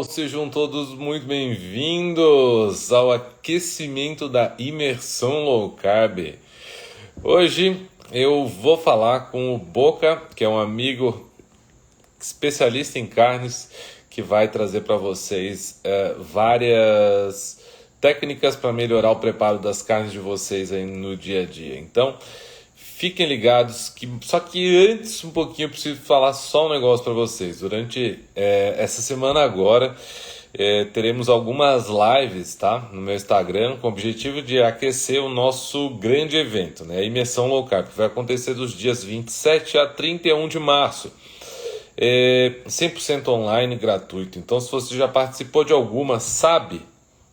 Sejam todos muito bem-vindos ao aquecimento da imersão low carb. Hoje eu vou falar com o Boca, que é um amigo especialista em carnes, que vai trazer para vocês várias técnicas para melhorar o preparo das carnes de vocês aí no dia a dia. Então, fiquem ligados, só que antes um pouquinho eu preciso falar só um negócio para vocês. Durante essa semana agora, teremos algumas lives, tá? No meu Instagram, com o objetivo de aquecer o nosso grande evento, né? A Imersão Low Carb, que vai acontecer dos dias 27 a 31 de março. 100% online, gratuito. Então, se você já participou de alguma, sabe,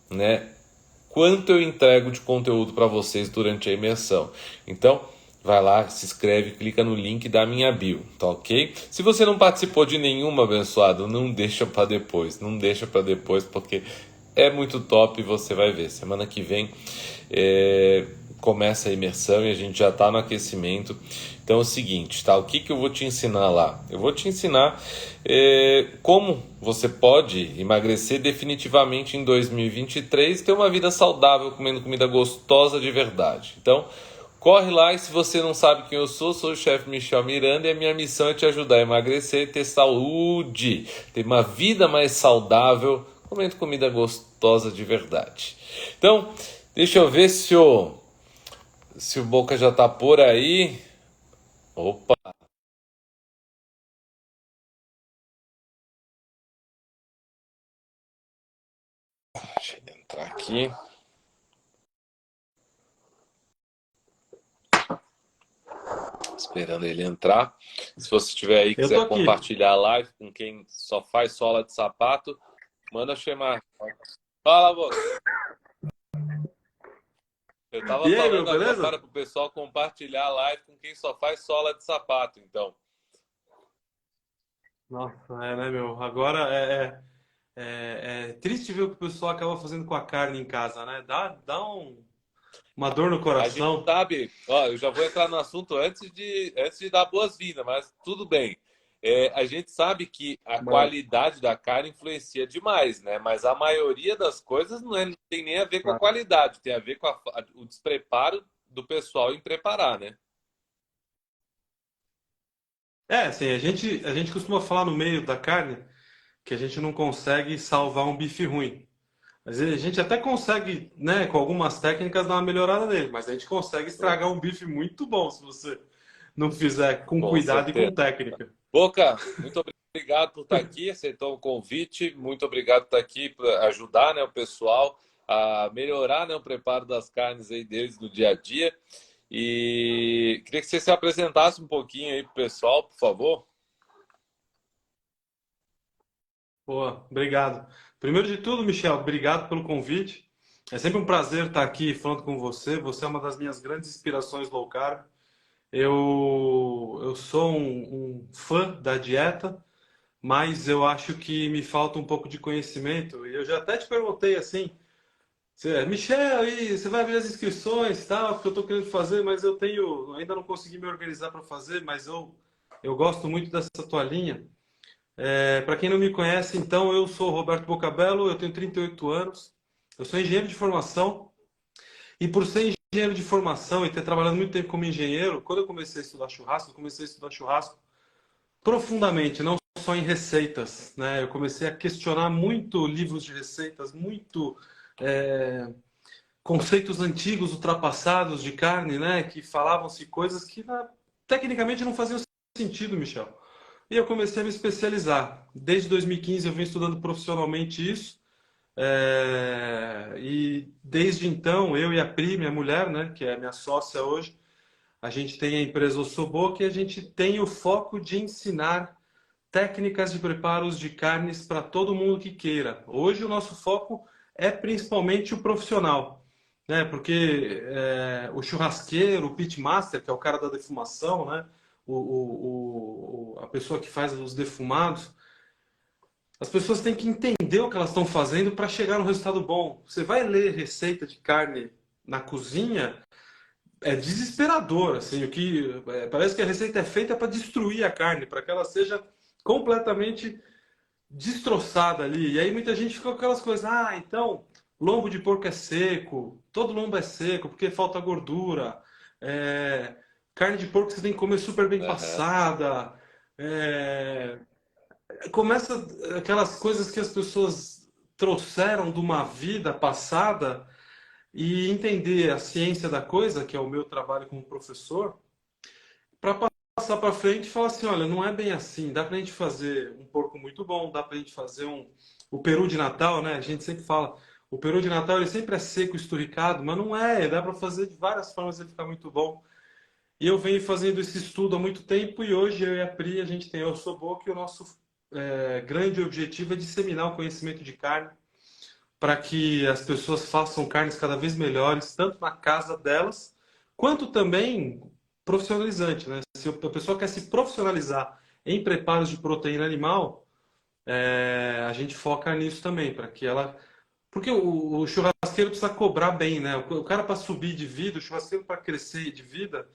né, quanto eu entrego de conteúdo para vocês durante a imersão. Então, vai lá, se inscreve, clica no link da minha bio, tá ok? Se você não participou de nenhuma, abençoado, não deixa para depois. Não deixa para depois, porque é muito top e você vai ver. Semana que vem começa a imersão e a gente já está no aquecimento. Então é o seguinte, tá? O que eu vou te ensinar lá? Eu vou te ensinar como você pode emagrecer definitivamente em 2023 e ter uma vida saudável, comendo comida gostosa de verdade. Então, corre lá, e se você não sabe quem eu sou o chefe Michel Miranda e a minha missão é te ajudar a emagrecer, ter saúde, ter uma vida mais saudável, comendo comida gostosa de verdade. Então, deixa eu ver se o Boca já tá por aí. Opa! Deixa ele entrar aqui. Esperando ele entrar. Se você estiver aí e Eu tô quiser aqui. compartilhar a live com quem só faz sola de sapato, manda chamar. Fala, Boca! Eu tava E aí, meu, falando beleza? agora pro pessoal compartilhar a live com quem só faz sola de sapato, então. Nossa, né, meu? Agora é triste ver o que o pessoal acaba fazendo com a carne em casa, né? Dá uma dor no A gente coração. sabe, ó, eu já vou entrar no assunto antes de dar boas-vindas, mas tudo bem. A gente sabe que a Mano, qualidade da carne influencia demais, né? Mas a maioria das coisas não tem nem a ver com a tá. qualidade, tem a ver com o despreparo do pessoal em preparar, né? Assim, a gente costuma falar no meio da carne que a gente não consegue salvar um bife ruim. Mas a gente até consegue, né, com algumas técnicas, dar uma melhorada nele. Mas a gente consegue estragar um bife muito bom se você não fizer com Com cuidado e certeza. com técnica. Boca, muito obrigado por estar aqui, aceitou o convite. Muito obrigado por estar aqui para ajudar, né, o pessoal a melhorar, né, o preparo das carnes aí deles no dia a dia. E queria que você se apresentasse um pouquinho aí para o pessoal, por favor. Boa, obrigado. Primeiro de tudo, Michel, obrigado pelo convite. É sempre um prazer estar aqui falando com você. Você é uma das minhas grandes inspirações low carb. Eu sou um fã da dieta, mas eu acho que me falta um pouco de conhecimento. E eu já até te perguntei assim, Michel, aí você vai ver as inscrições, e tal, porque eu estou querendo fazer, mas ainda não consegui me organizar para fazer, mas eu gosto muito dessa tua linha. Para quem não me conhece, então, eu sou Roberto Bocabello, eu tenho 38 anos, eu sou engenheiro de formação, e por ser engenheiro de formação e ter trabalhado muito tempo como engenheiro, quando eu comecei a estudar churrasco, eu comecei a estudar churrasco profundamente, não só em receitas, né? Eu comecei a questionar muito livros de receitas, muito é, conceitos antigos, ultrapassados de carne, né? Que falavam-se coisas que tecnicamente não faziam sentido, Michel. E eu comecei a me especializar. Desde 2015 eu venho estudando profissionalmente isso. E desde então, eu e a Pri, minha mulher, né, que é minha sócia hoje, a gente tem a empresa Ossoboco e a gente tem o foco de ensinar técnicas de preparos de carnes para todo mundo que queira. Hoje o nosso foco é principalmente o profissional, né? Porque o churrasqueiro, o pitmaster, que é o cara da defumação, né? A pessoa que faz os defumados, as pessoas têm que entender o que elas estão fazendo para chegar no resultado bom. Você vai ler receita de carne na cozinha, é desesperador, assim, parece que a receita é feita para destruir a carne, para que ela seja completamente destroçada ali. E aí muita gente ficou com aquelas coisas, ah, então lombo de porco é seco, todo lombo é seco porque falta gordura. É, carne de porco você tem que comer super bem Aham. passada. É, começa aquelas coisas que as pessoas trouxeram de uma vida passada e entender a ciência da coisa, que é o meu trabalho como professor, para passar para frente e falar assim, olha, não é bem assim, dá para a gente fazer um porco muito bom, dá para a gente fazer o peru de Natal, né? A gente sempre fala, o peru de Natal ele sempre é seco, esturricado, mas não é, dá para fazer de várias formas ele ficar muito bom. E eu venho fazendo esse estudo há muito tempo e hoje eu e a Pri, a gente tem o Soboc e o nosso grande objetivo é disseminar o conhecimento de carne para que as pessoas façam carnes cada vez melhores, tanto na casa delas, quanto também profissionalizante, né? Se a pessoa quer se profissionalizar em preparos de proteína animal, a gente foca nisso também, para que ela. Porque o churrasqueiro precisa cobrar bem, né? O cara para subir de vida, o churrasqueiro para crescer de vida,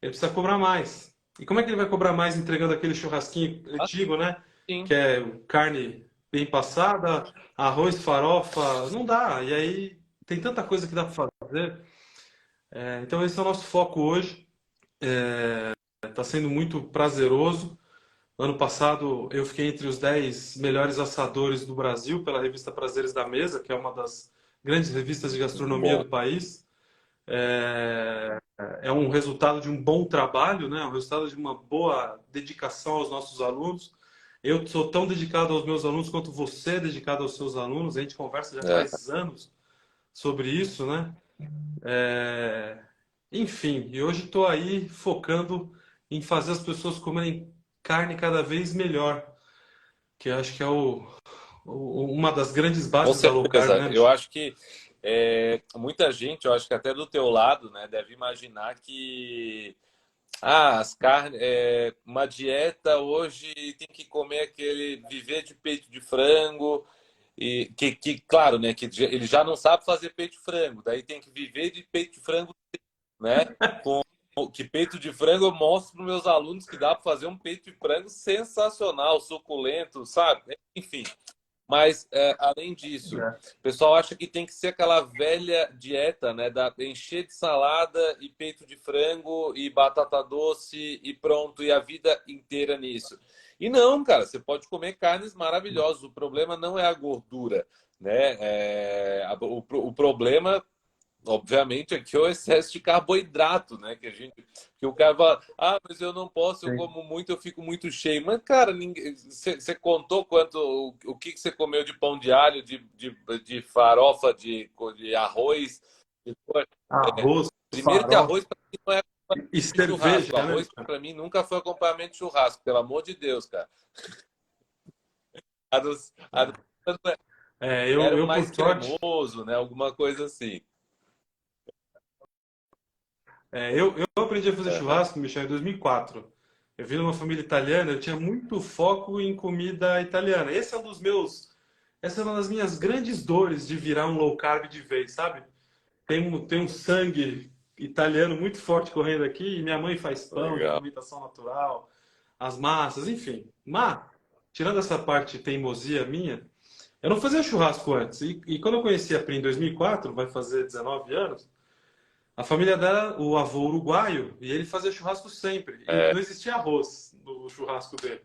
ele precisa cobrar mais. E como é que ele vai cobrar mais entregando aquele churrasquinho Ah, antigo, né? sim. Que é carne bem passada, arroz, farofa, não dá. E aí tem tanta coisa que dá para fazer. Então esse é o nosso foco hoje. Está sendo muito prazeroso. Ano passado eu fiquei entre os 10 melhores assadores do Brasil pela revista Prazeres da Mesa, que é uma das grandes revistas de Muito gastronomia bom. do país. É um resultado de um bom trabalho, né? Um resultado de uma boa dedicação aos nossos alunos. Eu sou tão dedicado aos meus alunos quanto você é dedicado aos seus alunos. A gente conversa já É. faz anos sobre isso, né? É, enfim, e hoje estou aí focando em fazer as pessoas comerem carne cada vez melhor, que eu acho que é uma das grandes Com bases da low carb, certeza. né, Eu Michel? acho que muita gente, eu acho que até do teu lado, né, deve imaginar que as carnes, uma dieta hoje tem que comer aquele, viver de peito de frango e que claro, né, que ele já não sabe fazer peito de frango, daí tem que viver de peito de frango, né? Que peito de frango eu mostro para meus alunos que dá para fazer um peito de frango sensacional, suculento, sabe? Enfim. Mas, além disso, o pessoal acha que tem que ser aquela velha dieta, né? Encher de salada e peito de frango e batata doce e pronto, e a vida inteira nisso. E não, cara, você pode comer carnes maravilhosas. O problema não é a gordura, né? O problema obviamente, aqui é o excesso de carboidrato, né? Que o cara fala, ah, mas eu não posso, eu Sim. como muito, eu fico muito cheio. Mas, cara, você contou o que você comeu de pão de alho, de farofa, de arroz? É, Arroz, primeiro que farofa arroz para mim não é e de cerveja, churrasco. né, Arroz Michel? para mim nunca foi acompanhamento de churrasco, pelo amor de Deus, cara. A não- a não- Eu, Era um eu, por mais sorte, cremoso, né? Alguma coisa assim. eu aprendi a fazer Aham. churrasco, Michel, em 2004. Eu vim de uma família italiana, eu tinha muito foco em comida italiana. Essa é uma das minhas grandes dores de virar um low carb de vez, sabe? Tem um sangue italiano muito forte correndo aqui, e minha mãe faz pão de Legal. fermentação natural, as massas, enfim. Mas, tirando essa parte teimosia minha, eu não fazia churrasco antes. E quando eu conheci a Pri em 2004, vai fazer 19 anos, a família dela, o avô uruguaio, e ele fazia churrasco sempre. E É, não existia arroz no churrasco dele.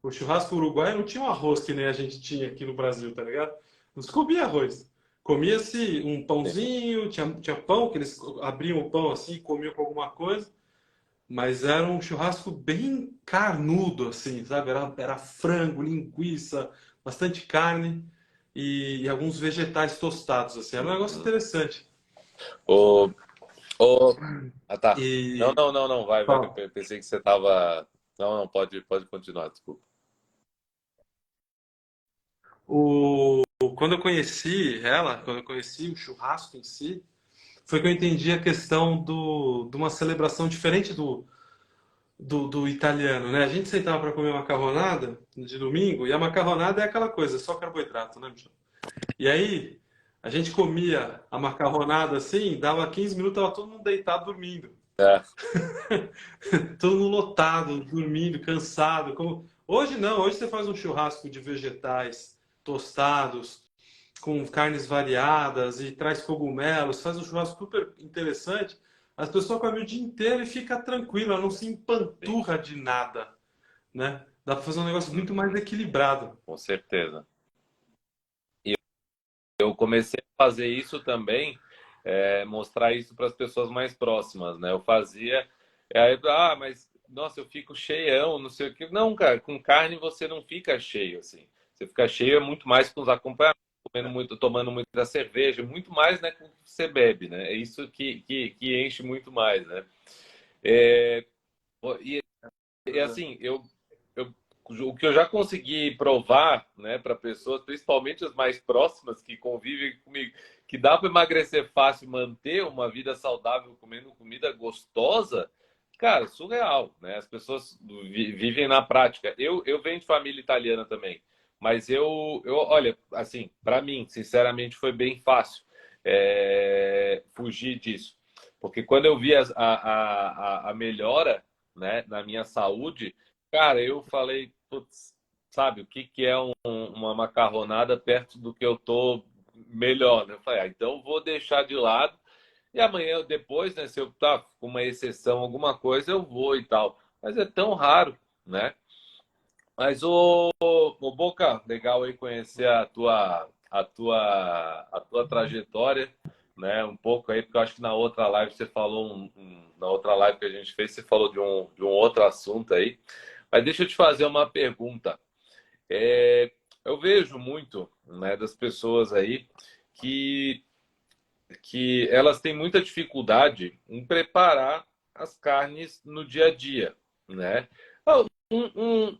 O churrasco uruguaio não tinha um arroz que nem a gente tinha aqui no Brasil, tá ligado? Não se comia arroz. Comia-se um pãozinho, tinha pão, que eles abriam o pão assim e comiam com alguma coisa, mas era um churrasco bem carnudo, assim, sabe? Era frango, linguiça, bastante carne e alguns vegetais tostados, assim. Era um negócio uhum. interessante. O, o... Ah, tá. Não, E não, não, não, vai, vai. bom, Pensei que você tava. Não, não, pode continuar, desculpa. quando eu conheci ela, quando eu conheci o churrasco em si, foi que eu entendi a questão de uma celebração diferente do italiano, né? A gente sentava para comer macarronada de domingo, e a macarronada é aquela coisa, só carboidrato, né, Michel? E aí, a gente comia a macarronada assim, dava 15 minutos, tava todo mundo deitado dormindo. É, Todo mundo lotado, dormindo, cansado. Hoje não, hoje você faz um churrasco de vegetais tostados, com carnes variadas e traz cogumelos, faz um churrasco super interessante. As pessoas comem o dia inteiro e fica tranquila, não se Sim. empanturra de nada, né? Dá para fazer um negócio muito mais Uhum, equilibrado. com certeza. E eu comecei a fazer isso também, mostrar isso para as pessoas mais próximas, né? Eu fazia, aí, mas nossa, eu fico cheião, não sei o quê. Não, cara, com carne você não fica cheio assim. Você fica cheio é muito mais com os acompanhamentos, comendo muito, tomando muita cerveja, muito mais, né, com o que você bebe, né? É isso que enche muito mais, né? É, e E assim, eu, o que eu já consegui provar, né, para pessoas, principalmente as mais próximas que convivem comigo, que dá para emagrecer fácil, manter uma vida saudável comendo comida gostosa, cara, surreal, né? As pessoas vivem na prática. Eu venho de família italiana também, mas olha, assim, para mim, sinceramente, foi bem fácil fugir disso, porque quando eu vi a melhora, né, na minha saúde, cara, eu falei, putz, sabe, o que que é uma macarronada perto do que eu tô melhor, né? Eu falei, então eu vou deixar de lado e amanhã depois, né, se eu tá com uma exceção, alguma coisa, eu vou e tal. Mas é tão raro, né? Mas o Boca, legal aí conhecer a tua trajetória, né? Um pouco aí, porque eu acho que na outra live você falou na outra live que a gente fez, você falou de um outro assunto aí. Mas deixa eu te fazer uma pergunta. Eu vejo muito, né, das pessoas aí que que elas têm muita dificuldade em preparar as carnes no dia a dia, né? Um,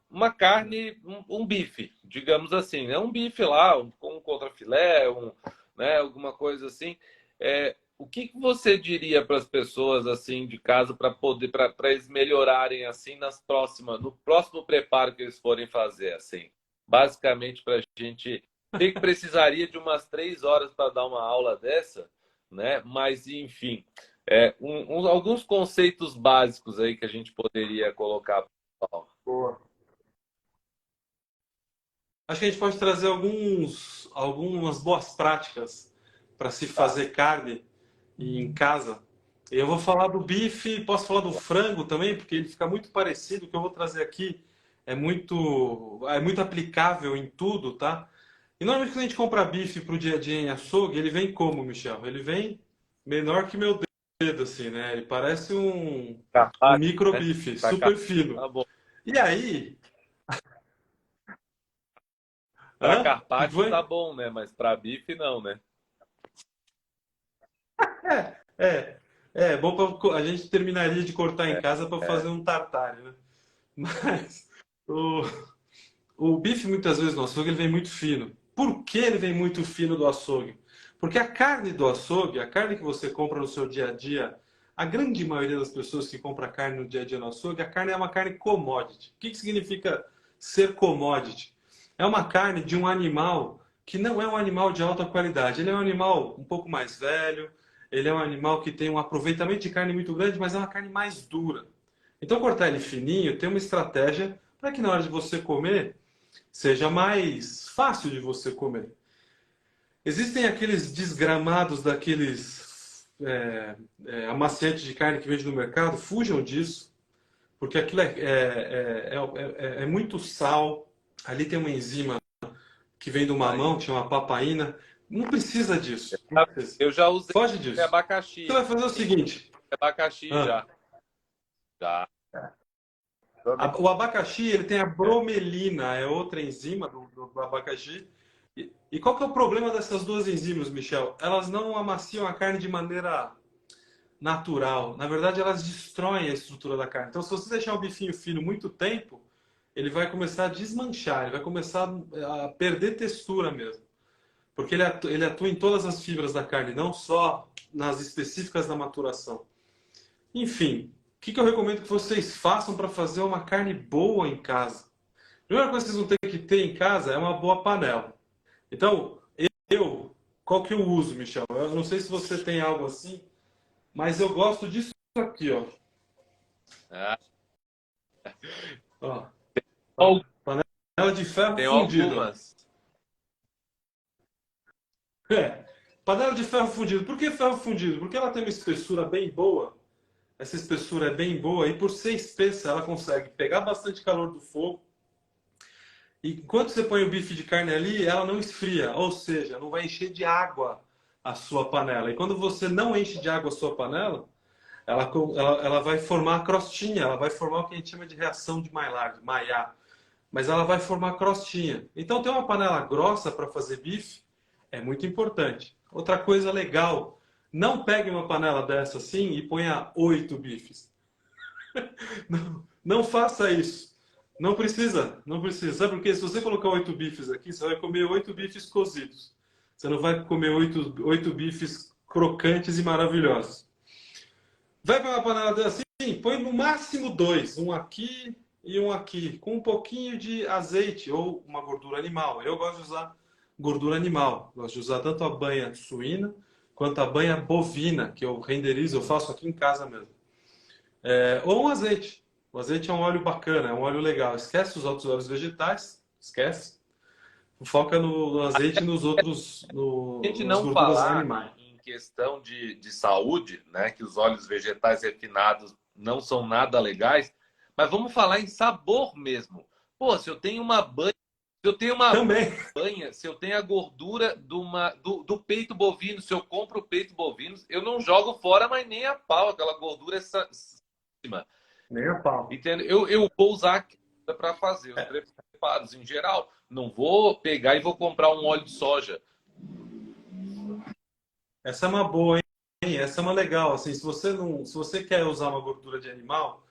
uma carne, um bife, digamos assim, né? Um bife lá, com um contrafilé, né? Alguma coisa assim. O que que você diria para as pessoas assim de casa para eles melhorarem assim no próximo preparo que eles forem fazer assim? Basicamente para a gente sei que precisaria de umas 3 horas para dar uma aula dessa, né? Mas, enfim, alguns conceitos básicos aí que a gente poderia colocar. Boa. Acho que a gente pode trazer algumas boas práticas para se Tá. fazer carne em casa. Eu vou falar do bife, posso falar do frango também, porque ele fica muito parecido. O que eu vou trazer aqui é muito aplicável em tudo, tá? E normalmente quando a gente compra bife para o dia a dia em açougue, ele vem como, Michel? Ele vem menor que meu dedo, assim, né? Ele parece um Carpaccio, micro né? bife, Para cá, super fino. tá bom. E aí, Para hã? O que que carpaccio tá foi? bom, né? Mas para bife não, né? É, bom a gente terminaria de cortar em casa para fazer É, um tartare, né? Mas o, o bife muitas vezes no açougue ele vem muito fino. Por que ele vem muito fino do açougue? Porque a carne do açougue, a carne que você compra no seu dia a dia, a grande maioria das pessoas que compra carne no dia a dia no açougue, a carne é uma carne commodity. O que que significa ser commodity? É uma carne de um animal que não é um animal de alta qualidade. Ele é um animal um pouco mais velho, ele é um animal que tem um aproveitamento de carne muito grande, mas é uma carne mais dura. Então, cortar ele fininho tem uma estratégia para que na hora de você comer seja mais fácil de você comer. Existem aqueles desgramados daqueles amaciantes de carne que vende no mercado, fujam disso, porque aquilo é muito sal. Ali tem uma enzima que vem do aí. mamão, que chama papaina. Não precisa disso. Não precisa. Eu já usei Foge disso. Você abacaxi, vai fazer o hein? seguinte. Abacaxi Ah, já. Já. o abacaxi ele tem a bromelina, é outra enzima do abacaxi. E qual que é o problema dessas duas enzimas, Michel? Elas não amaciam a carne de maneira natural. Na verdade, elas destroem a estrutura da carne. Então, se você deixar o bifinho fino muito tempo, ele vai começar a desmanchar, ele vai começar a perder textura mesmo. Porque ele atua em todas as fibras da carne, não só nas específicas da maturação. Enfim, o que eu recomendo que vocês façam para fazer uma carne boa em casa? A primeira coisa que vocês vão ter que ter em casa é uma boa panela. Então, qual que eu uso, Michel? Eu não sei se você tem algo assim, mas eu gosto disso aqui, ó. Ah, Ó. Al- Panela de ferro Tem fundido. algumas. É. Panela de ferro fundido. Por que ferro fundido? Porque ela tem uma espessura bem boa. Essa espessura é bem boa e por ser espessa ela consegue pegar bastante calor do fogo. E enquanto você põe o bife de carne ali, ela não esfria, ou seja, não vai encher de água a sua panela. E quando você não enche de água a sua panela, ela vai formar a crostinha, ela vai formar o que a gente chama de reação de Maillard, Maillard. Mas ela vai formar crostinha. Então, ter uma panela grossa para fazer bife é muito importante. Outra coisa legal, não pegue uma panela dessa assim e ponha 8 bifes. Não faça isso. Não precisa, não precisa. Sabe por quê? Se você colocar 8 bifes aqui, você vai comer 8 bifes cozidos. Você não vai comer oito bifes crocantes e maravilhosos. Vai para uma panela dessa assim, põe no máximo dois, um aqui e um aqui, com um pouquinho de azeite ou uma gordura animal. Eu gosto de usar gordura animal. Gosto de usar tanto a banha suína quanto a banha bovina, que eu renderizo, eu faço aqui em casa mesmo. Ou um azeite. O azeite é um óleo bacana, é um óleo legal. Esquece os outros óleos vegetais, esquece. Foca no azeite e nos outros, A gente nas não gorduras falar animais. em questão de saúde, né? Que os óleos vegetais refinados não são nada legais, mas vamos falar em sabor mesmo. Pô, se eu tenho uma banha, se eu tenho uma Também. banha, se eu tenho a gordura do peito bovino, se eu compro o peito bovino, eu não jogo fora, mas nem a pau, aquela gordura cima. Nem a pau. Entende? Eu vou usar para fazer os preparos em geral. Não vou pegar e vou comprar um óleo de soja. Essa é uma boa, hein? Essa é uma legal. Assim, se você quer usar uma gordura de animal,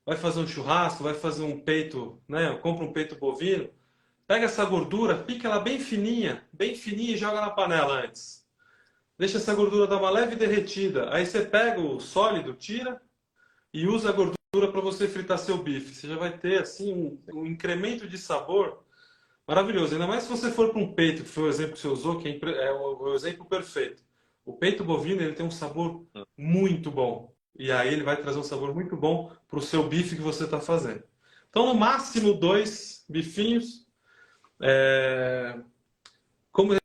vai fazer um churrasco, vai fazer um peito, né? Compra um peito bovino, pega essa gordura, pica ela bem fininha e joga na panela antes. Deixa essa gordura dar uma leve derretida. Aí você pega o sólido, tira e usa a gordura para você fritar seu bife. Você já vai ter assim um incremento de sabor maravilhoso. Ainda mais se você for para um peito, que foi o exemplo que você usou, que é o exemplo perfeito. O peito bovino ele tem um sabor muito bom. E aí ele vai trazer um sabor muito bom para o seu bife que você está fazendo. Então, no máximo 2 bifinhos. Como ele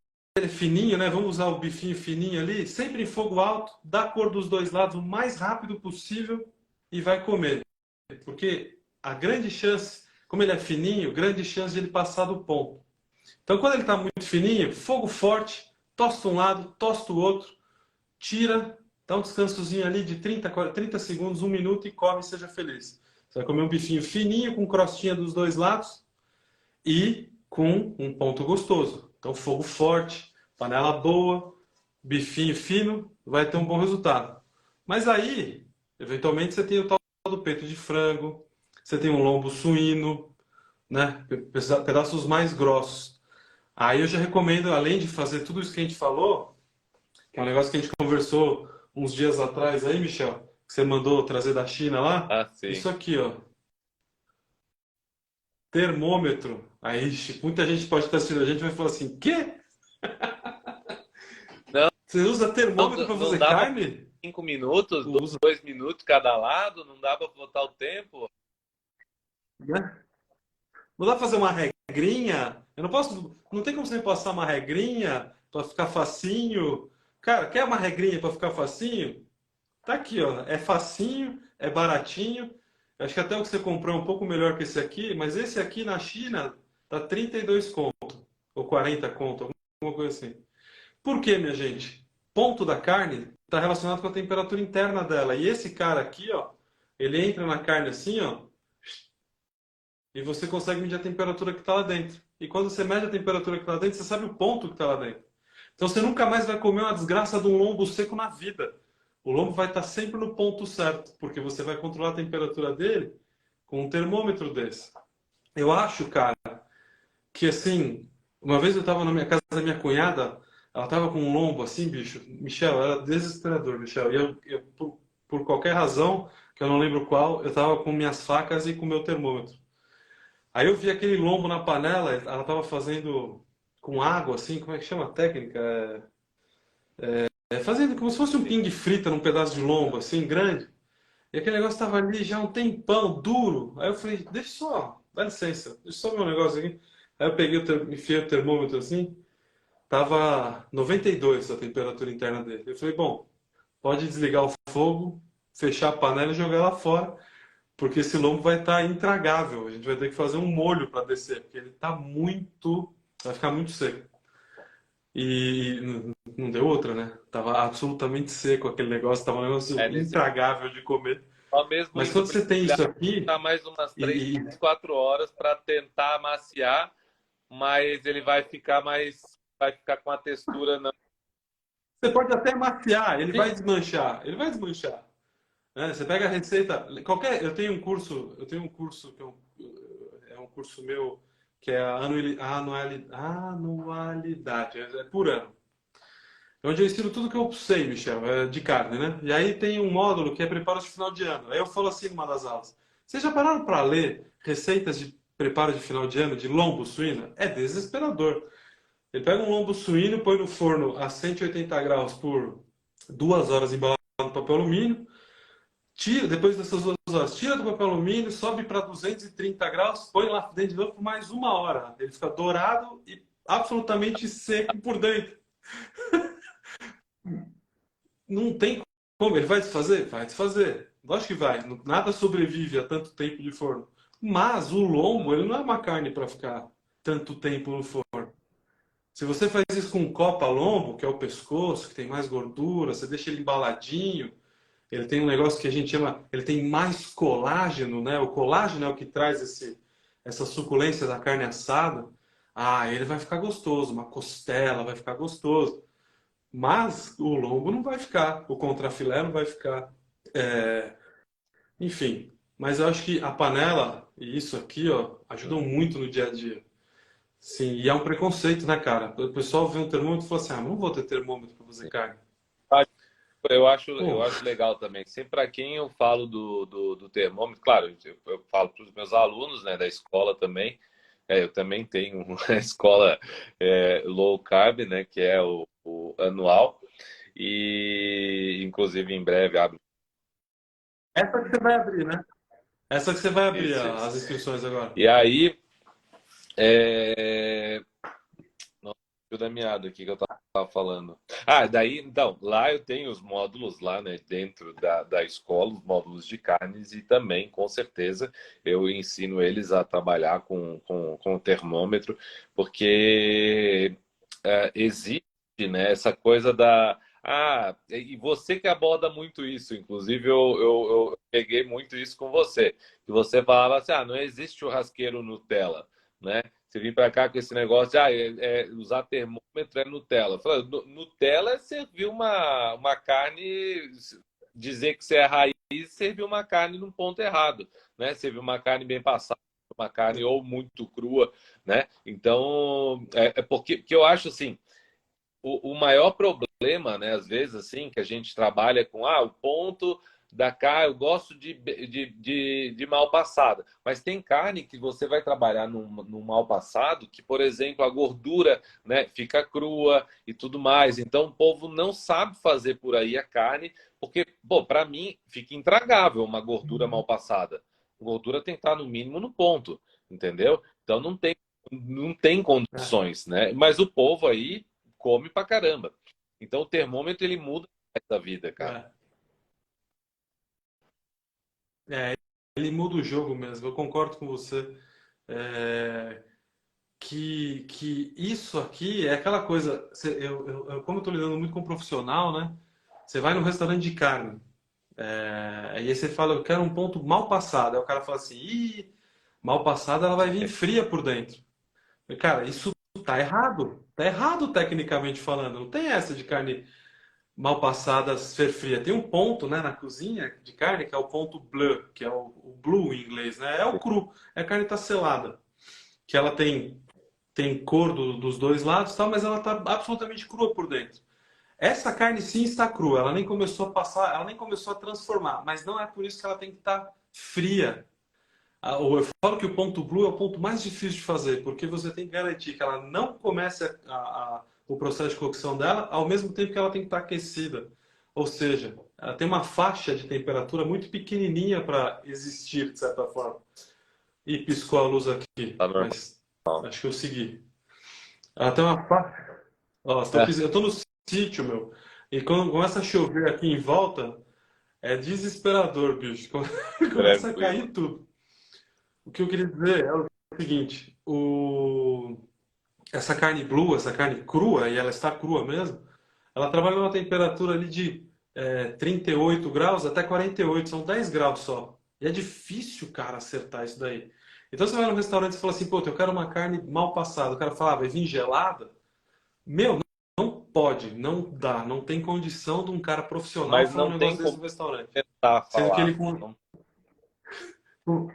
é fininho, né? Vamos usar o bifinho fininho ali, sempre em fogo alto, dá a cor dos dois lados o mais rápido possível e vai comer. Porque a grande chance, como ele é fininho, grande chance de ele passar do ponto. Então, quando ele está muito fininho, fogo forte, tosta um lado, tosta o outro, tira, dá um descansozinho ali de 30 segundos, 1 minuto e come e seja feliz. Você vai comer um bifinho fininho, com crostinha dos dois lados e com um ponto gostoso. Então, fogo forte, panela boa, bifinho fino, vai ter um bom resultado. Mas aí, eventualmente, você tem o tal do peito de frango, você tem um lombo suíno, né? Pedaços mais grossos. Aí eu já recomendo, além de fazer tudo isso que a gente falou, que é um negócio que a gente conversou uns dias atrás aí, Michel, que você mandou trazer da China lá, Ah, sim. isso aqui, ó, termômetro. Aí muita gente pode estar assistindo a gente e vai falar assim, quê? Não, Você usa termômetro para não fazer dá para carne? 5 minutos, Usa, 2 minutos cada lado, não dá para botar o tempo. né? Não dá pra fazer uma regrinha? Eu não posso, não tem como você me passar uma regrinha para ficar facinho? Cara, quer uma regrinha para ficar facinho? Tá aqui, ó. É facinho, é baratinho. Acho que até o que você comprou é um pouco melhor que esse aqui, mas esse aqui na China tá 32 conto, ou 40 conto, alguma coisa assim. Por quê, minha gente? Ponto da carne está relacionado com a temperatura interna dela. E esse cara aqui, ó, ele entra na carne assim, ó, e você consegue medir a temperatura que está lá dentro. E quando você mede a temperatura que está lá dentro, você sabe o ponto que está lá dentro. Então você nunca mais vai comer uma desgraça de um lombo seco na vida. O lombo vai estar sempre no ponto certo, porque você vai controlar a temperatura dele com um termômetro desse. Eu acho, cara, que assim, uma vez eu estava na minha casa da minha cunhada, ela estava com um lombo assim, bicho. Michel, era desesperador, Michel. E por qualquer razão, que eu não lembro qual, eu estava com minhas facas e com meu termômetro. Aí eu vi aquele lombo na panela, ela estava fazendo com água, assim, como é que chama a técnica? Fazendo como se fosse um pingue frita num pedaço de lombo, assim, grande. E aquele negócio estava ali já há um tempão, duro. Aí eu falei, dá licença, deixa eu só ver um negócio aqui. Aí eu peguei, enfiei o termômetro assim, tava 92 a temperatura interna dele. Eu falei, bom, pode desligar o fogo, fechar a panela e jogar ela fora, porque esse lombo vai estar intragável. A gente vai ter que fazer um molho para descer, porque ele tá muito, vai ficar muito seco. E não deu outra, né? Tava absolutamente seco aquele negócio, tava um negócio Nesse, intragável de comer. só mesmo Mas indo quando para você tem isso aqui, tá mais umas três, e quatro horas para tentar amaciar, mas ele vai ficar com a textura não. você pode até maciar, ele vai desmanchar, ele vai desmanchar. Né? Você pega a receita, qualquer, eu tenho um curso que é um curso meu que é a anualidade, é por ano. Onde eu ensino tudo que eu sei, Michel, de carne, né? E aí tem um módulo que é preparo de final de ano. Aí eu falo assim numa das aulas: vocês já pararam para ler receitas de preparo de final de ano de lombo suíno? É desesperador. Ele pega um lombo suíno, põe no forno a 180 graus por 2 horas embalado no papel alumínio, tira, depois dessas 2 horas, tira do papel alumínio, sobe para 230 graus, põe lá dentro de novo por mais 1 hora. Ele fica dourado e absolutamente seco por dentro. Não tem como. Ele vai desfazer? Vai desfazer. Lógico que vai. Nada sobrevive a tanto tempo de forno. Mas o lombo, ele não é uma carne para ficar tanto tempo no forno. Se você faz isso com copa lombo, que é o pescoço, que tem mais gordura, você deixa ele embaladinho, ele tem um negócio que a gente chama, ele tem mais colágeno, né? O colágeno é o que traz essa suculência da carne assada. Ah, ele vai ficar gostoso, uma costela vai ficar gostoso. Mas o lombo não vai ficar, o contrafilé não vai ficar. É, enfim, mas eu acho que a panela e isso aqui, ó, ajudam muito no dia a dia. Sim, e é um preconceito, né, cara? O pessoal vê um termômetro e fala assim: ah, não vou ter termômetro para fazer carne. Eu Pô, acho legal também. Sempre para quem eu falo do termômetro, claro, eu falo para os meus alunos, né, da escola também. Eu também tenho uma escola low carb, né, que é o anual, e inclusive em breve abre. essa que você vai abrir, né? Essa que você vai abrir Isso, isso. as inscrições agora. E aí, é, fio da meada aqui que eu tava falando. Ah, daí, então, lá eu tenho os módulos lá, né, dentro da escola, os módulos de carnes e também, com certeza, eu ensino eles a trabalhar com o termômetro, porque existe, né, essa coisa da... Ah, e você que aborda muito isso, inclusive eu peguei muito isso com você, que você falava assim, ah, não existe churrasqueiro Nutella, né? Você vir para cá com esse negócio de usar termômetro é Nutella. Eu falei, Nutella é servir uma carne, dizer que você é raiz, servir uma carne num ponto errado, né? Servir uma carne bem passada, uma carne ou muito crua, né? Então, porque eu acho assim, o maior problema, né, às vezes, assim, que a gente trabalha com o ponto da carne, eu gosto de mal passada, mas tem carne que você vai trabalhar num mal passado, que, por exemplo, a gordura, né, fica crua e tudo mais. Então, o povo não sabe fazer por aí a carne, porque, pô, para mim, fica intragável uma gordura mal passada. A gordura tem que estar no mínimo no ponto, entendeu? Então, não tem É, condições, né? Mas o povo aí come pra caramba. Então o termômetro ele muda a vida, cara. é. É, ele muda o jogo mesmo, eu concordo com você. É, que isso aqui é aquela coisa. Como eu estou lidando muito com profissional, né? Você vai num restaurante de carne, e aí você fala, eu quero um ponto mal passado. Aí o cara fala assim, ih, mal passada ela vai vir fria por dentro. Cara, isso tá errado. Tá errado tecnicamente falando. Não tem essa de carne mal passada ser fria. Tem um ponto, né, na cozinha de carne que é o ponto bleu, que é o blue em inglês, né? É o cru. É a carne tá selada, que ela tem cor dos dois lados, tal, mas ela tá absolutamente crua por dentro. Essa carne sim está crua, ela nem começou a passar, ela nem começou a transformar, mas não é por isso que ela tem que estar fria. Eu falo que o ponto blue é o ponto mais difícil de fazer, porque você tem que garantir que ela não comece o processo de cocção dela ao mesmo tempo que ela tem que estar aquecida. Ou seja, ela tem uma faixa de temperatura muito pequenininha para existir, de certa forma. Ih, piscou a luz aqui, Tá normal. mas acho que eu segui. Ela tem uma fa... Ó, eu tô no sítio, meu. E quando começa a chover aqui em volta, é desesperador, bicho. Começa a Tranquilo. cair tudo. O que eu queria dizer é o seguinte: essa carne blue, essa carne crua, e ela está crua mesmo, ela trabalha numa temperatura ali de 38 graus até 48, são 10 graus só. E é difícil, cara, acertar isso daí. Então você vai no restaurante e fala assim, pô, eu quero uma carne mal passada. O cara fala, vai vir gelada? Meu, não pode, não dá, não tem condição de um cara profissional Mas falar um não tem negócio desse como no restaurante. tentar Sendo que falar. ele Não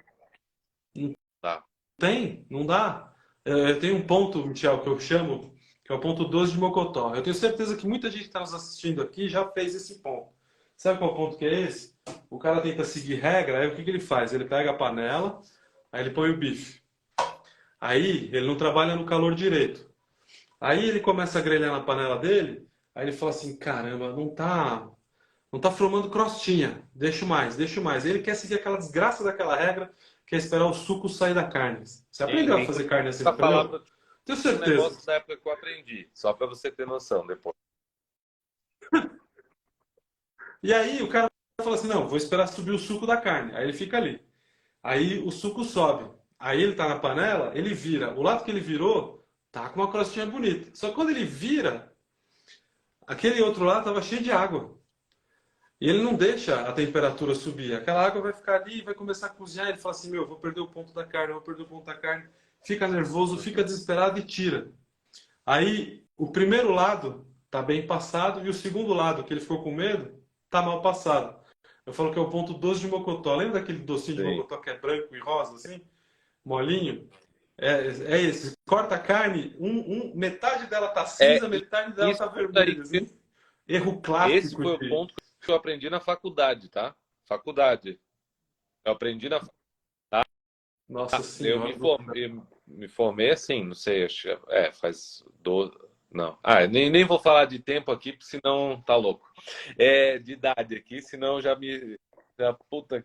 não dá. tem, não dá. Eu tenho um ponto, Michel, que eu chamo, que é o ponto 12 de Mocotó. Eu tenho certeza que muita gente que está nos assistindo aqui já fez esse ponto. Sabe qual ponto que é esse? O cara tenta seguir regra, aí o que que ele faz? Ele pega a panela, aí ele põe o bife. Aí ele não trabalha no calor direito. Aí ele começa a grelhar na panela dele, aí ele fala assim, caramba, não tá formando crostinha. Deixa mais, deixa mais. Ele quer seguir aquela desgraça daquela regra, que é esperar o suco sair da carne. Você aprendeu a fazer carne assim, não Essa aprendeu? palavra Tenho um certeza. negócio da época que eu aprendi, só para você ter noção depois. E aí o cara fala assim, não, vou esperar subir o suco da carne. Aí ele fica ali. Aí o suco sobe. Aí ele tá na panela, ele vira. O lado que ele virou, tá com uma crostinha bonita. Só que quando ele vira, aquele outro lado tava cheio de água. E ele não deixa a temperatura subir. Aquela água vai ficar ali e vai começar a cozinhar. Ele fala assim: meu, vou perder o ponto da carne, vou perder o ponto da carne. Fica nervoso, fica desesperado e tira. Aí o primeiro lado tá bem passado e o segundo lado, que ele ficou com medo, tá mal passado. Eu falo que é o ponto 12 de mocotó. Lembra daquele docinho de Sim. mocotó que é branco e rosa, assim? Molinho? É esse. Corta a carne, metade dela tá É cinza, metade dela isso tá daí. vermelha, assim. Erro Esse clássico foi o de. ponto que eu aprendi na faculdade, tá? Faculdade. Eu aprendi na Nossa eu senhora do céu. me formei assim, não sei, acho, faz 12, não. Nem vou falar de tempo aqui, porque senão tá louco. De idade aqui, senão puta,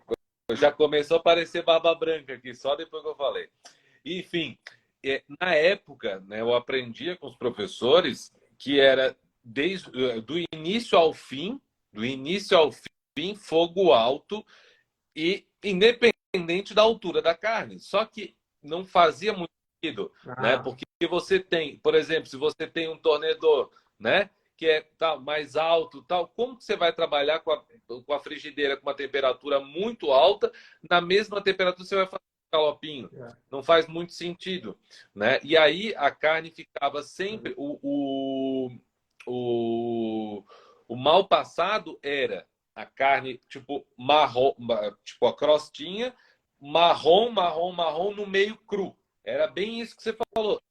já começou a aparecer barba branca aqui, só depois que eu falei. Enfim, na época, né, eu aprendia com os professores que era desde do início ao fim, do início ao fim, fogo alto e independente da altura da carne. Só que não fazia muito sentido, né? Ah, Porque você tem, por exemplo, se você tem um tornedor, né, que é tal mais alto, tal, como que você vai trabalhar com a frigideira com uma temperatura muito alta, na mesma temperatura você vai fazer um calopinho? é, Não faz muito sentido, né? E aí a carne ficava é sempre o, o mal passado era a carne tipo marrom, tipo a crostinha, marrom, marrom, marrom no meio cru. Era bem isso que você falou.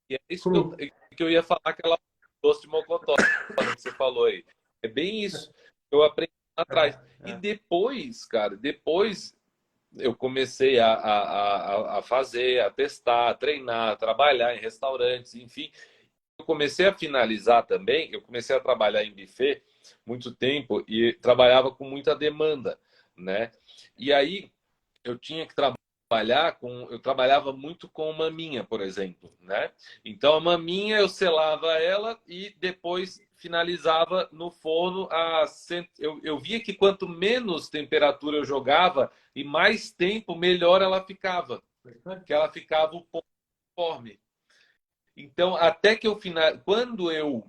E é isso cru. que eu ia falar, aquela doce de mocotó que você falou aí. É bem isso que eu aprendi lá atrás. E É. depois, cara, depois eu comecei a fazer, a testar, a treinar, a trabalhar em restaurantes, enfim. Eu comecei a finalizar também, eu comecei a trabalhar em buffet muito tempo e trabalhava com muita demanda, né? E aí eu tinha que trabalhar eu trabalhava muito com maminha, por exemplo, né? Então a maminha eu selava ela e depois finalizava no forno eu via que quanto menos temperatura eu jogava e mais tempo melhor ela ficava, que ela ficava o ponto conforme. Então, até que eu final, quando eu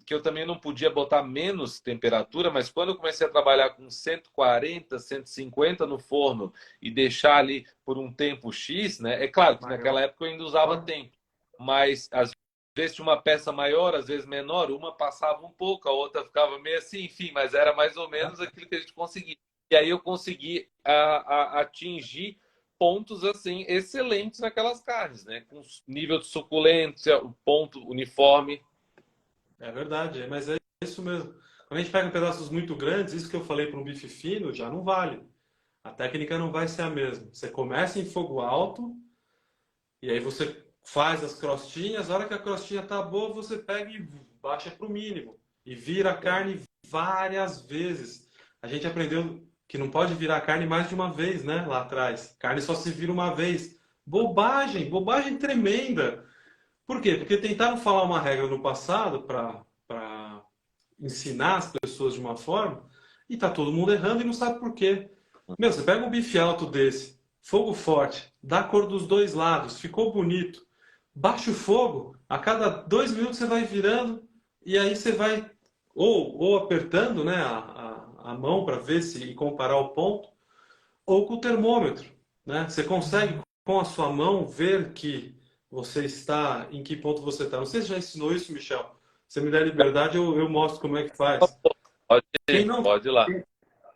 que eu também não podia botar menos temperatura, mas quando eu comecei a trabalhar com 140, 150 no forno e deixar ali por um tempo X, né? É claro que naquela Maior. época eu ainda usava tempo, mas às vezes tinha uma peça maior, às vezes menor, uma passava um pouco, a outra ficava meio assim, enfim, mas era mais ou menos aquilo que a gente conseguia. E aí eu consegui atingir pontos assim excelentes naquelas carnes, né? Com nível de suculência, o ponto uniforme. É verdade, mas é isso mesmo. Quando a gente pega pedaços muito grandes, isso que eu falei para um bife fino já não vale. A técnica não vai ser a mesma. Você começa em fogo alto e aí você faz as crostinhas. A hora que a crostinha tá boa, você pega e baixa para o mínimo e vira a carne várias vezes. A gente aprendeu que não pode virar carne mais de uma vez, né? Lá atrás. Carne só se vira uma vez. Bobagem, bobagem tremenda. Por quê? Porque tentaram falar uma regra no passado para ensinar as pessoas de uma forma e tá todo mundo errando e não sabe por quê. Meu, você pega um bife alto desse, fogo forte, dá a cor dos dois lados, ficou bonito. Baixa o fogo, a cada 2 minutos você vai virando e aí você vai ou apertando, né, a mão para ver se e comparar o ponto, ou com o termômetro, né? Você consegue com a sua mão ver que você está, em que ponto você está. Não sei se já ensinou isso, Michel. Se me der liberdade, eu mostro como é que faz. Pode Quem ir, não, pode ir lá.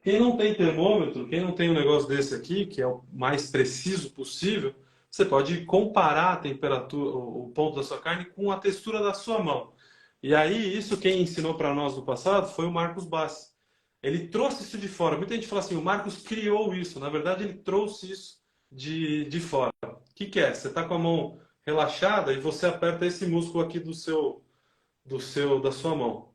quem não tem termômetro, quem não tem um negócio desse aqui, que é o mais preciso possível, você pode comparar a temperatura, o ponto da sua carne com a textura da sua mão. E aí, isso quem ensinou para nós no passado foi o Marcos Bassi. Ele trouxe isso de fora. Muita gente fala assim, o Marcos criou isso. Na verdade, ele trouxe isso de fora. O que é? Você está com a mão relaxada e você aperta esse músculo aqui da sua mão.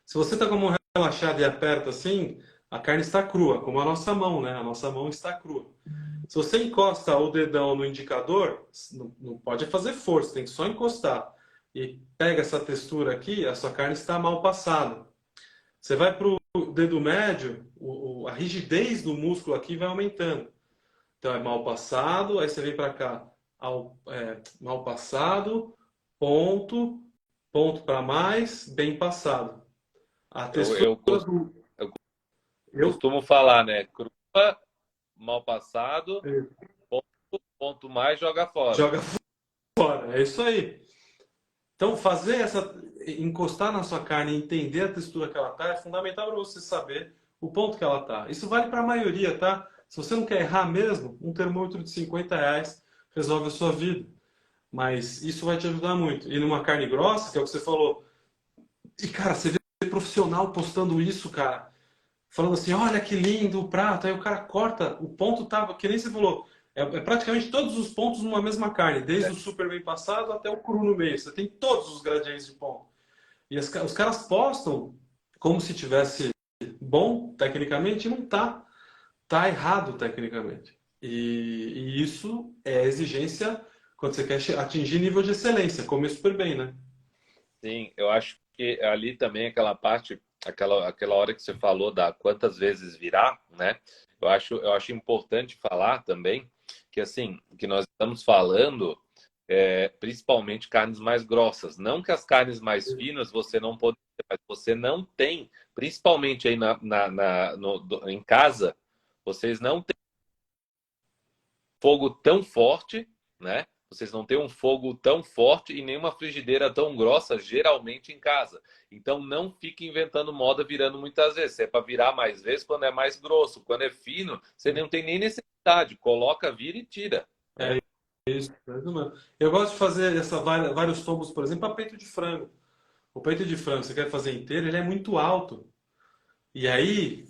Se você está com a mão relaxada e aperta assim, a carne está crua, como a nossa mão, né? A nossa mão está crua. Se você encosta o dedão no indicador, não pode fazer força, tem que só encostar. E pega essa textura aqui, a sua carne está mal passada. Você vai para o dedo médio, a rigidez do músculo aqui vai aumentando. Então é mal passado, aí você vem para cá, mal passado, ponto, ponto para mais, bem passado. A Eu, textura eu, cos- do. eu Eu, costumo falar, né? Crua, mal passado, ponto, ponto mais, joga fora. joga fora, é isso aí. Então, encostar na sua carne e entender a textura que ela tá é fundamental para você saber o ponto que ela tá. Isso vale para a maioria, tá? Se você não quer errar mesmo, um termômetro de R$ 50 resolve a sua vida. Mas isso vai te ajudar muito. E numa carne grossa, que é o que você falou, e cara, você vê profissional postando isso, cara, falando assim, olha que lindo o prato, aí o cara corta, o ponto tava, que nem você falou, é praticamente todos os pontos numa mesma carne, desde o super bem passado até o cru no meio, você tem todos os gradientes de ponto. E os caras postam como se tivesse bom tecnicamente, e não tá, tá errado tecnicamente. E isso é exigência quando você quer atingir nível de excelência, comer super bem, né? Sim, eu acho que ali também aquela parte, aquela hora que você falou da quantas vezes virar, né? Eu acho importante falar também que assim, que nós estamos falando principalmente carnes mais grossas. Não que as carnes mais finas você não pode, mas você não tem, principalmente aí em casa, vocês não têm fogo tão forte, né? Vocês não têm um fogo tão forte e nenhuma frigideira tão grossa, geralmente em casa. Então não fique inventando moda virando muitas vezes. Se é para virar mais vezes quando é mais grosso. Quando é fino, você não tem nem necessidade. Coloca, vira e tira. Né? É isso, é isso mesmo. Eu gosto de fazer vários tombos, por exemplo, para peito de frango. O peito de frango, você quer fazer inteiro, ele é muito alto. E aí,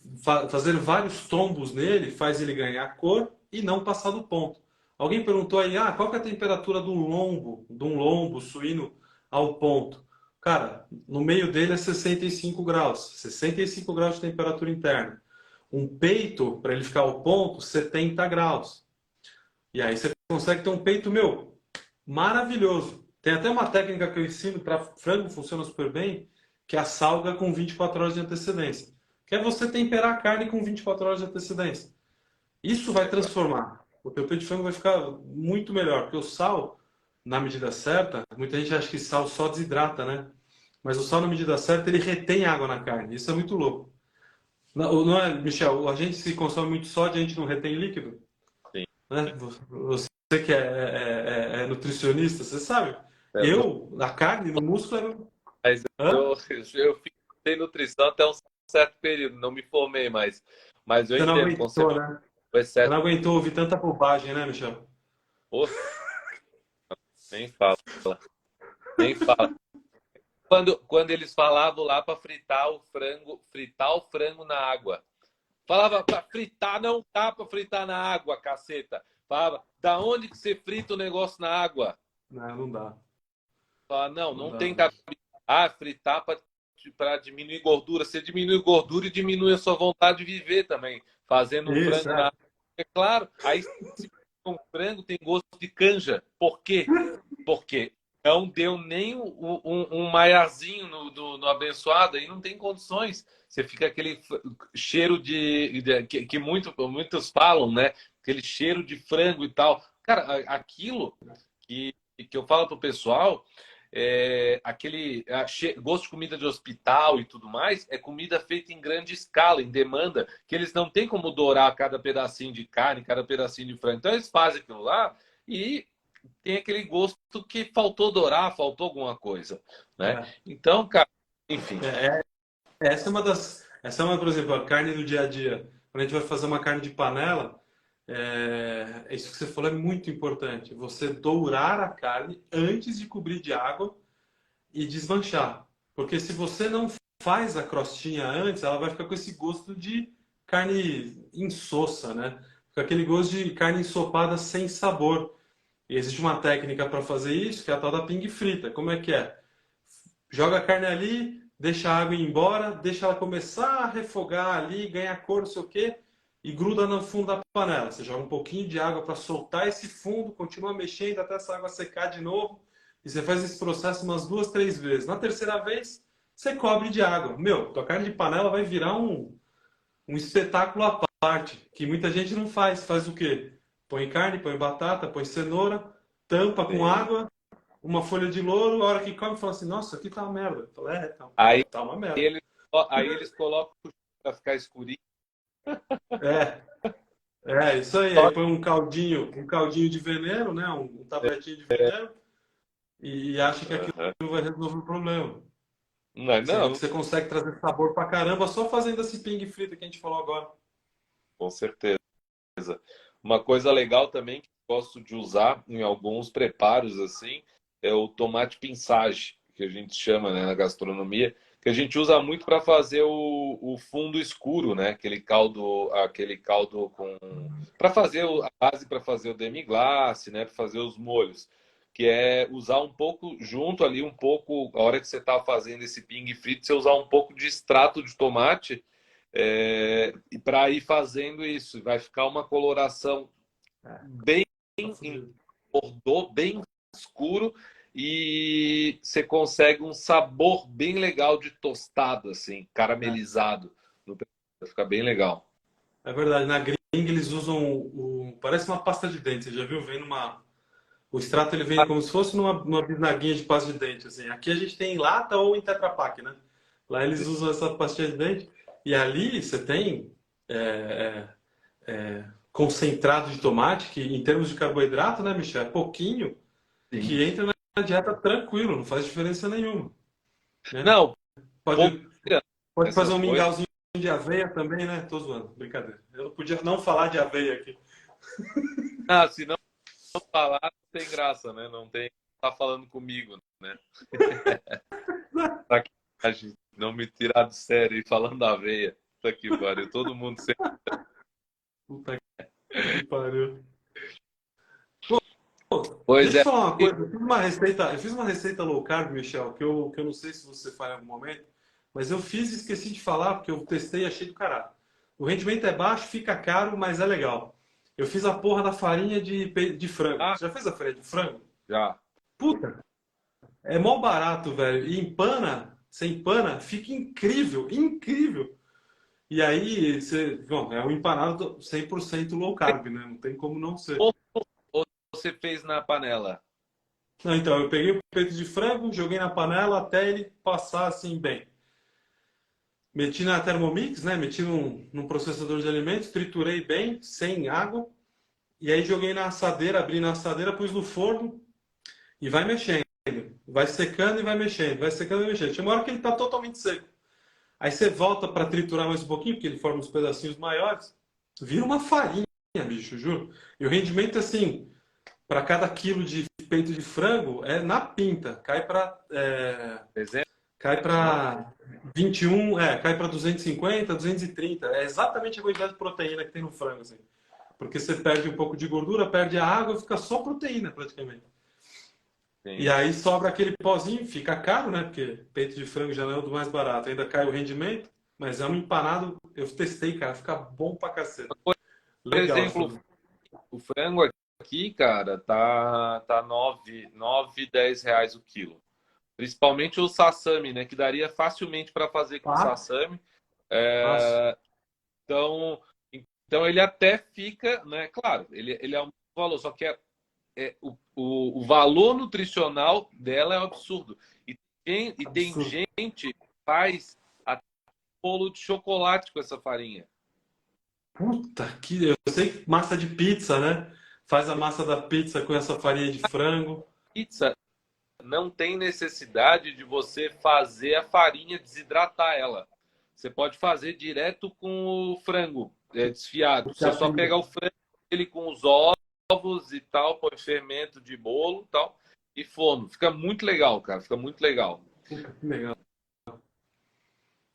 fazer vários tombos nele faz ele ganhar cor e não passar do ponto. Alguém perguntou aí, qual que é a temperatura de um lombo suíno ao ponto? Cara, no meio dele é 65 graus. 65 graus de temperatura interna. Um peito, para ele ficar ao ponto, 70 graus. E aí você consegue ter um peito, meu, maravilhoso. Tem até uma técnica que eu ensino para frango, funciona super bem, que é a salga com 24 horas de antecedência. Que é você temperar a carne com 24 horas de antecedência. Isso vai transformar. O teu peito de frango vai ficar muito melhor, porque o sal, na medida certa, muita gente acha que sal só desidrata, né? Mas o sal, na medida certa, ele retém água na carne. Isso é muito louco. Não, não é, Michel? A gente se consome muito sódio, a gente não retém líquido, Sim. né? Você que é nutricionista, você sabe. É, não, A carne no músculo mas Hã? eu fiz nutrição até um certo período, não me formei mais. Mas eu Você não entendo, com aguentou, certeza, né? o Você excesso. não aguentou ouvir tanta bobagem, né, Michel? Pô, nem fala, nem fala. Quando eles falavam lá para fritar o frango na água. Falava para fritar, não dá para fritar na água, caceta. Falava, da onde que você frita o negócio na água? Não, não dá. Falava, não, Não não dá, tem não. cabimento. Ah, fritar para diminuir gordura. Você diminui gordura e diminui a sua vontade de viver também. fazendo um Isso, frango é. na... É claro, aí se um frango tem gosto de canja. Por quê? Porque não deu nem um maiazinho no abençoado, aí não tem condições. Você fica aquele cheiro que muitos falam, né? Aquele cheiro de frango e tal. Cara, aquilo que eu falo pro pessoal, aquele gosto de comida de hospital e tudo mais, é comida feita em grande escala, em demanda, que eles não têm como dourar cada pedacinho de carne, cada pedacinho de frango. Então eles fazem aquilo lá e tem aquele gosto que faltou dourar, faltou alguma coisa, né? É. Então, cara, enfim. É, essa é uma das. Essa é uma, por exemplo, a carne do dia a dia. Quando a gente vai fazer uma carne de panela, isso que você falou é muito importante. Você dourar a carne antes de cobrir de água e desmanchar. Porque se você não faz a crostinha antes, ela vai ficar com esse gosto de carne insossa, né? Com aquele gosto de carne ensopada sem sabor. E existe uma técnica para fazer isso, que é a tal da ping frita. Como é que é? Joga a carne ali, deixa a água ir embora, deixa ela começar a refogar ali, ganha cor, não sei o quê, e gruda no fundo da panela. Você joga um pouquinho de água para soltar esse fundo, continua mexendo até essa água secar de novo, e você faz esse processo umas 2, 3 vezes. Na terceira vez, você cobre de água. Meu, tua carne de panela vai virar um espetáculo à parte, que muita gente não faz. Faz o quê? Põe carne, põe batata, põe cenoura, tampa com Sim. água, uma folha de louro, a hora que come, fala assim, nossa, aqui tá uma merda. Eu falo, Aí tá uma merda. eles, aí eles colocam para ficar escurinho. É, isso aí. Só Aí põe um caldinho de veneno, né? Um tabletinho de veneno, e acha que aquilo Aham. vai resolver o problema. Não, Sendo que não, você consegue trazer sabor pra caramba só fazendo esse ping frito que a gente falou agora. com certeza. Uma coisa legal também que eu gosto de usar em alguns preparos assim é o tomate pinçage, que a gente chama, né, na gastronomia, que a gente usa muito para fazer o fundo escuro, né? Aquele caldo com para fazer a base para fazer o demi-glace, né, para fazer os molhos, que é usar um pouco junto ali um pouco a hora que você está fazendo esse ping frito, você usar um pouco de extrato de tomate e para ir fazendo isso, vai ficar uma coloração É, bem tá em fudido. bordô, bem escuro e você consegue um sabor bem legal de tostado, assim, É, caramelizado. Vai ficar bem legal. é verdade. Na gringa eles usam parece uma pasta de dente. Você já viu? Vem numa. O extrato ele vem Ah, como se fosse numa bisnaguinha de pasta de dente, assim. Aqui a gente tem em lata ou em Tetra Pak, né? Lá eles usam essa pastinha de dente. E ali você tem é, concentrado de tomate, que em termos de carboidrato, né, Michel? É pouquinho, sim. que entra na dieta tranquilo, não faz diferença nenhuma, né? Não, pouco Pode, pode fazer essas um coisas. mingauzinho de aveia também, né? Tô zoando, brincadeira. Eu não podia não falar de aveia aqui. Ah, se não falar, não tem graça, né? Não tem tá falando comigo, né? Sacanagem, não me tirar do sério e falando da aveia. Puta que pariu. Todo mundo sempre. Puta que pariu. Pois Deixa eu é. falar uma coisa. Eu fiz uma receita low carb, Michel, que eu não sei se você faz em algum momento, mas eu fiz e esqueci de falar, porque eu testei e achei do caralho. O rendimento é baixo, fica caro, mas é legal. Eu fiz a porra da farinha de frango. Ah, Você já fez a farinha de frango? já. Puta, é mó barato, velho. E empana, você empana, fica incrível, incrível. E aí, bom, é um empanado 100% low carb, né? Não tem como não ser. Ou você fez na panela? Não, então, eu peguei o peito de frango, joguei na panela até ele passar assim bem. Meti na Thermomix, né? Meti num processador de alimentos, triturei bem, sem água. E aí joguei na assadeira, abri na assadeira, pus no forno e vai mexendo. Vai secando e vai mexendo, vai secando e vai mexendo. Chega uma hora que ele está totalmente seco. Aí você volta para triturar mais um pouquinho, porque ele forma uns pedacinhos maiores. Vira uma farinha, bicho, juro. E o rendimento, assim, para cada quilo de peito de frango, é na pinta. Exemplo? Cai para 21, cai para 250, 230. É exatamente a quantidade de proteína que tem no frango, assim. Porque você perde um pouco de gordura, perde a água, fica só proteína praticamente. E Sim. aí sobra aquele pozinho, fica caro, né? Porque peito de frango já não é o do mais barato, ainda cai o rendimento, mas é um empanado, eu testei, cara, fica bom pra cacete. Por Legal isso exemplo, também. o frango aqui, cara, tá 9, 10 reais o quilo. Principalmente o sassami, né? Que daria facilmente para fazer com Ah, sassami. fácil. Então, então ele até fica, né? Claro, ele é um valor, só que o valor nutricional dela é um absurdo. E tem Absurdo. gente que faz até bolo de chocolate com essa farinha. Puta, que eu sei que massa de pizza, né? Faz a massa da pizza com essa farinha de frango. Pizza não tem necessidade de você fazer a farinha, desidratar ela. Você pode fazer direto com o frango desfiado. Você só Capinha. pega o frango, ele com os ovos e tal, põe fermento de bolo e tal, e forno. Fica muito legal, cara. Fica muito legal. Puta, que legal.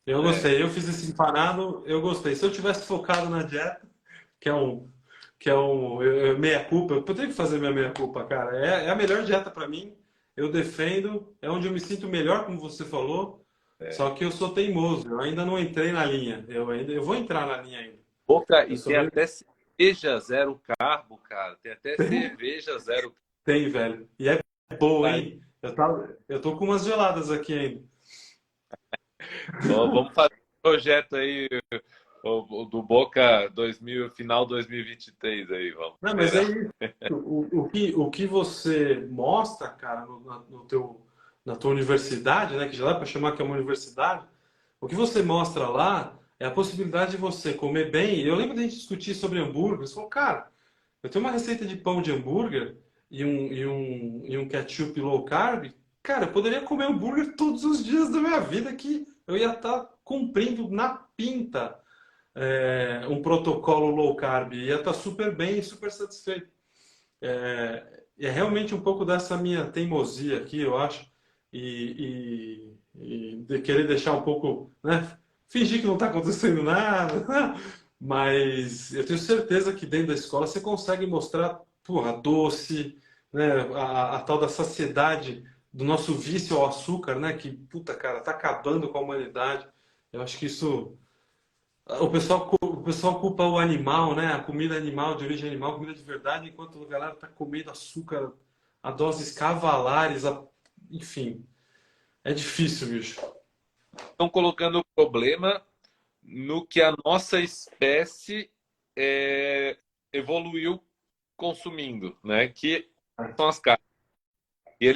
Eu É, gostei. Eu fiz esse empanado, eu gostei. Se eu tivesse focado na dieta, que é um, meia culpa, eu tenho que fazer minha meia culpa, cara. É a melhor dieta pra mim. Eu defendo, é onde eu me sinto melhor, como você falou. Só que eu sou teimoso. Eu ainda não entrei na linha. Eu vou entrar na linha ainda. boca, Eu e sou tem meio até cerveja zero carbo, cara. Tem até cerveja zero tem, velho. E é boa, carbo. hein? Eu tô com umas geladas aqui ainda. Ó, vamos fazer um projeto aí, o do Boca 2000, final 2023 aí, vamos Não, mas é esperar. isso. O que você mostra, cara, na tua universidade, né, que já dá para chamar que é uma universidade, o que você mostra lá é a possibilidade de você comer bem. Eu lembro da gente discutir sobre hambúrguer. Você falou, cara, eu tenho uma receita de pão de hambúrguer e um ketchup low carb. Cara, eu poderia comer hambúrguer todos os dias da minha vida que eu ia estar cumprindo na pinta um protocolo low carb. Ia estar super bem e super satisfeito. É realmente um pouco dessa minha teimosia aqui, eu acho, e de querer deixar um pouco, né? Fingir que não está acontecendo nada, mas eu tenho certeza que dentro da escola você consegue mostrar, porra, doce, né? A tal da saciedade do nosso vício ao açúcar, né? Que, puta, cara, tá acabando com a humanidade. Eu acho que isso o pessoal culpa o animal, né? A comida animal, de origem animal, comida de verdade, enquanto a galera tá comendo açúcar a doses cavalares, enfim. É difícil, bicho. Estão colocando o problema no que a nossa espécie é, evoluiu consumindo, né? Que são as carnes. E É,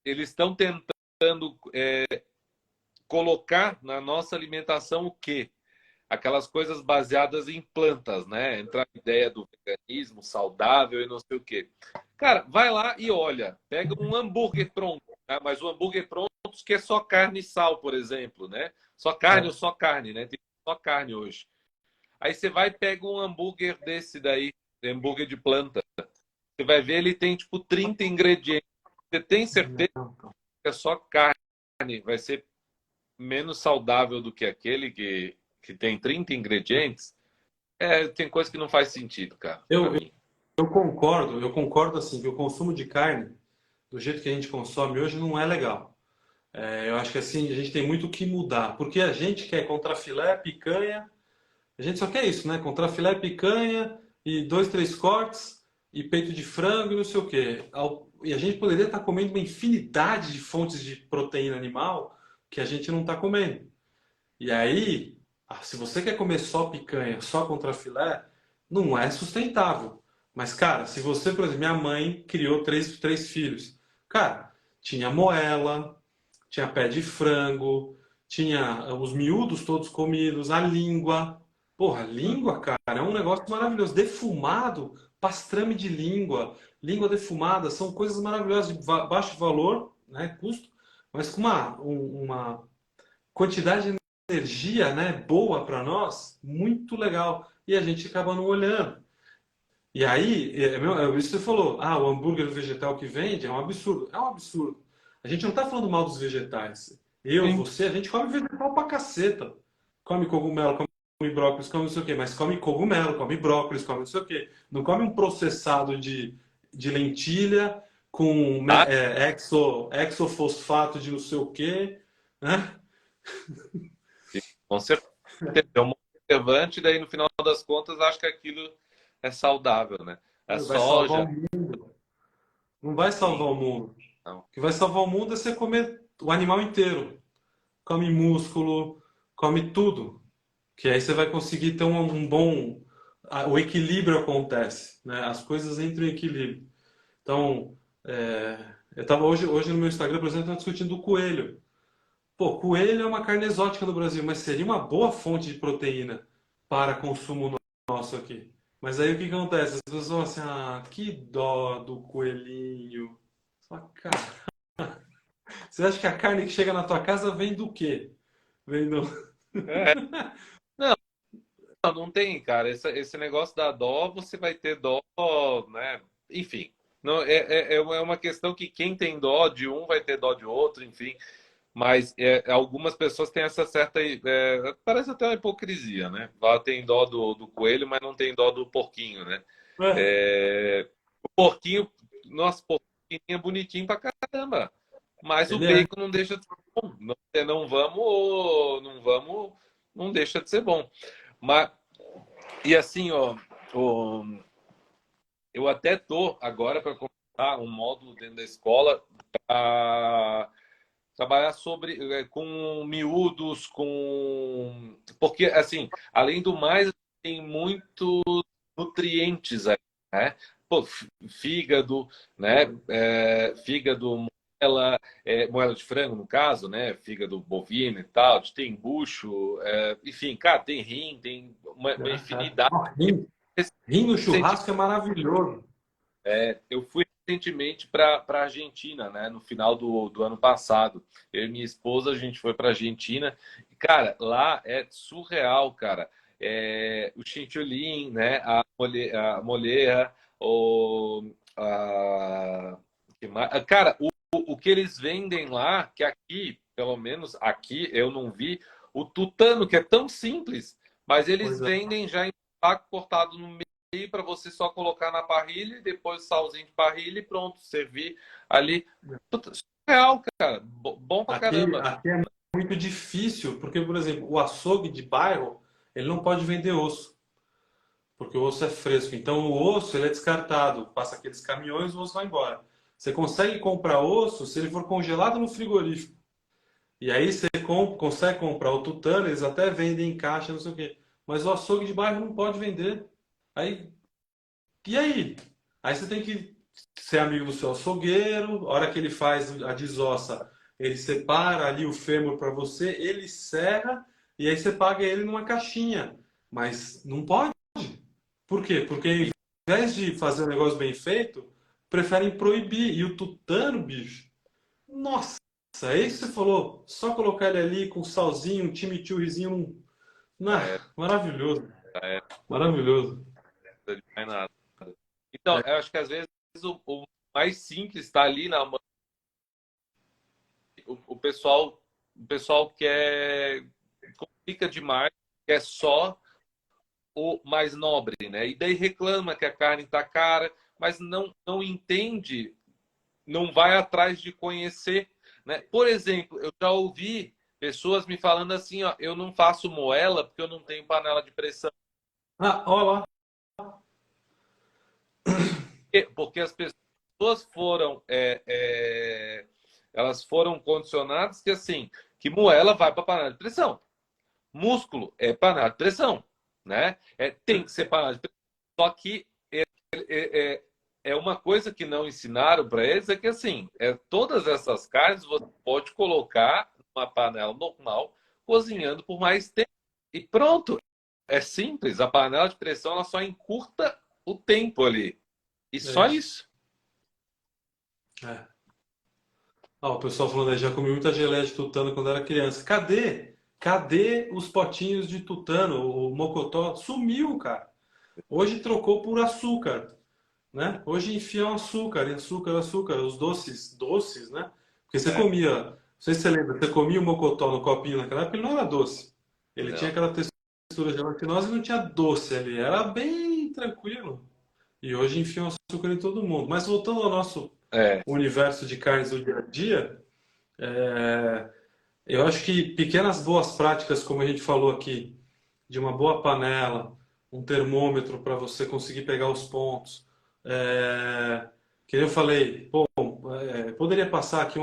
eles estão tentando colocar na nossa alimentação o quê? Aquelas coisas baseadas em plantas, né? Entrar a ideia do veganismo saudável e não sei o quê. Cara, vai lá e olha, pega um hambúrguer pronto, tá? Mas o hambúrguer pronto que é só carne e sal, por exemplo, né? Só carne ou é, só carne, né? Tem só carne hoje. Aí você vai e pega um hambúrguer desse daí, hambúrguer de planta. Você vai ver, ele tem tipo 30 ingredientes. Você tem certeza que é só carne? Vai ser menos saudável do que aquele que tem 30 ingredientes? Tem coisa que não faz sentido, cara, pra eu, mim. eu concordo assim, que o consumo de carne, do jeito que a gente consome hoje, não é legal. Eu acho que assim, a gente tem muito o que mudar, porque a gente quer contrafilé, picanha. A gente só quer isso, né? Contrafilé, picanha e dois, três cortes e peito de frango e não sei o quê. E a gente poderia estar comendo uma infinidade de fontes de proteína animal que a gente não está comendo. E aí, se você quer comer só picanha, só contrafilé, não é sustentável. Mas, cara, se você, por exemplo, minha mãe criou três filhos. Cara, tinha moela, tinha pé de frango, tinha os miúdos todos comidos, a língua. Porra, língua, cara, é um negócio maravilhoso. Defumado, pastrame de língua, língua defumada, são coisas maravilhosas de baixo valor, né, custo, mas com uma quantidade de energia, né, boa para nós, muito legal. E a gente acaba não olhando. E aí, isso que você falou, o hambúrguer vegetal que vende é um absurdo. É um absurdo. A gente não está falando mal dos vegetais. Eu, Sim. você, a gente come vegetal pra caceta. Come cogumelo, come brócolis, come não sei o quê, mas come cogumelo, come brócolis, come não sei o quê. Não come um processado de lentilha com Ah, exofosfato de não sei o quê, né? Com certeza. É um conservante, daí no final das contas acho que aquilo é saudável, né? A Vai salvar o soja, mundo. Não vai sim, salvar o mundo. não. O que vai salvar o mundo é você comer o animal inteiro. Come músculo, come tudo. Que aí você vai conseguir ter um bom. O equilíbrio acontece, né? As coisas entram em equilíbrio. Então, eu estava hoje no meu Instagram, por exemplo, tava discutindo o coelho. Pô, coelho é uma carne exótica no Brasil, mas seria uma boa fonte de proteína para consumo nosso aqui. Mas aí o que acontece? As pessoas vão assim, ah, que dó do coelhinho. Só, cara, você acha que a carne que chega na tua casa vem do quê? Vem do... É, não, não tem, cara. Esse negócio da dó, você vai ter dó, né? Enfim, não, é uma questão que quem tem dó de um vai ter dó de outro, enfim. Mas algumas pessoas têm essa certa. Parece até uma hipocrisia, né? Lá tem dó do coelho, mas não tem dó do porquinho, né? É, O porquinho, nosso porquinho é bonitinho pra caramba. Mas o ele é. bacon não deixa de ser bom. Não vamos, não deixa de ser bom. Mas, e assim, ó, o- eu até tô agora para começar um módulo dentro da escola para trabalhar com miúdos, com porque assim, além do mais, tem muitos nutrientes aí, né? Pô, fígado, né? Fígado, moela de frango no caso, né? Fígado bovino e tal, tem bucho, enfim, cara, tem rim, tem uma infinidade. Ó, rim no Recentemente, churrasco é maravilhoso. eu fui recentemente para a Argentina, né? No final do ano passado. Eu e minha esposa, a gente foi para a Argentina. E, cara, lá é surreal, cara. O chinchulín, né? A moleja, cara, o que eles vendem lá, que aqui, pelo menos aqui, eu não vi, o tutano, que é tão simples, mas eles Pois é. vendem já em saco cortado no para você só colocar na parrilha e depois salzinho de parrilha e pronto, servir ali. Puta, surreal, cara. Bom pra Aqui, caramba. aqui é muito difícil, porque, por exemplo, o açougue de bairro, ele não pode vender osso, porque o osso é fresco. Então, o osso, ele é descartado. Passa aqueles caminhões, o osso vai embora. Você consegue comprar osso se ele for congelado no frigorífico. E aí você consegue comprar o tutano, eles até vendem em caixa, não sei o quê. Mas o açougue de bairro não pode vender. Aí, e aí? Aí você tem que ser amigo do seu açougueiro, a hora que ele faz a desossa, ele separa ali o fêmur para você, ele serra e aí você paga ele numa caixinha. Mas não pode. Por quê? Porque ao invés de fazer um negócio bem feito, preferem proibir. E o tutano, bicho, nossa, é isso que você falou. Só colocar ele ali com salzinho, um chimichurrizinho, É, maravilhoso, é, maravilhoso. não é nada. Então, eu acho que às vezes o mais simples está ali na mão. O pessoal quer complica demais, quer só o mais nobre, né? E daí reclama que a carne está cara, mas não entende, não vai atrás de conhecer, né? Por exemplo, eu já ouvi pessoas me falando assim, ó, eu não faço moela porque eu não tenho panela de pressão. Ah, olha lá. Porque as pessoas elas foram condicionadas que assim, que moela vai para panela de pressão, músculo é panela de pressão, né? Tem que ser panela de pressão. Só que é, é uma coisa que não ensinaram para eles é que assim, todas essas carnes você pode colocar numa panela normal, cozinhando por mais tempo e pronto. É simples. A panela de pressão ela só encurta o tempo ali e É só isso. isso. É. Ah, o pessoal falando aí, já comi muita geleia de tutano quando era criança. Cadê? Cadê os potinhos de tutano? O mocotó sumiu, cara. Hoje trocou por açúcar, né? Hoje enfiam açúcar, e açúcar, açúcar, os doces, doces, né? Porque você É, comia, não sei se você lembra, você comia o mocotó no copinho naquela época, ele não era doce. Ele tinha não. aquela textura gelatinosa e não tinha doce ali, era bem tranquilo. E hoje enfiam açúcar em todo mundo. Mas voltando ao nosso É, universo de carnes do dia a dia, Eu acho que pequenas boas práticas, como a gente falou aqui, de uma boa panela, um termômetro para você conseguir pegar os pontos. Que eu falei, pô, poderia passar aqui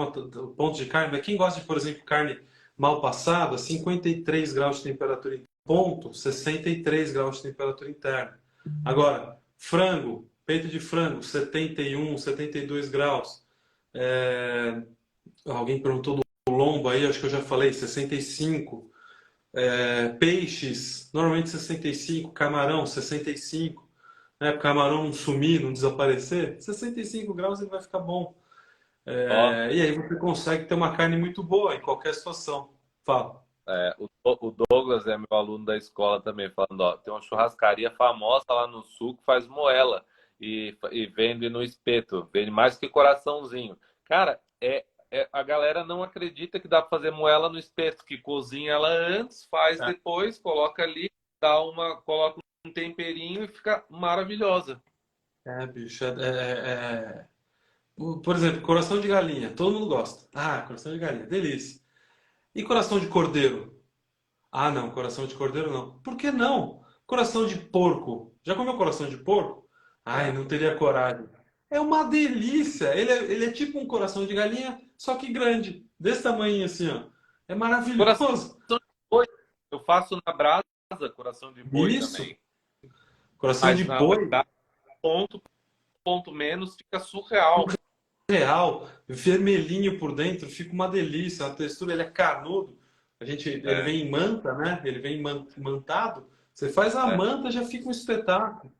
ponto de carne, mas quem gosta de, por exemplo, carne mal passada, 53 graus de temperatura em ponto, 63 graus de temperatura interna. Agora, frango, peito de frango, 71, 72 graus. É, alguém perguntou do lombo aí, acho que eu já falei, 65. Peixes, normalmente 65, camarão 65, né? Para o camarão não sumir, não desaparecer, 65 graus ele vai ficar bom. Ó, E aí você consegue ter uma carne muito boa em qualquer situação. Fala. o Douglas é meu aluno da escola também, falando, ó, tem uma churrascaria famosa lá no sul que faz moela e vende no espeto, vende mais que coraçãozinho. Cara, a galera não acredita que dá para fazer moela no espeto, que cozinha ela antes, faz depois, coloca ali, coloca um temperinho e fica maravilhosa. Bicho, por exemplo, coração de galinha, todo mundo gosta. Ah, coração de galinha, delícia. E coração de cordeiro? Ah, não, coração de cordeiro não. Por que não? Coração de porco. Já comeu coração de porco? Ai, Já. não teria coragem. É uma delícia. Ele é tipo um coração de galinha, só que grande. Desse tamanho assim, ó. É Coração maravilhoso. de boi, eu faço na brasa, coração de boi Isso. também. Coração de Mas na boi brasa, ponto menos, fica surreal. real, vermelhinho por dentro, fica uma delícia. A textura, ele é carnudo. Ele É, vem em manta, né? Ele vem mantado. Você faz a é, manta, já fica um espetáculo.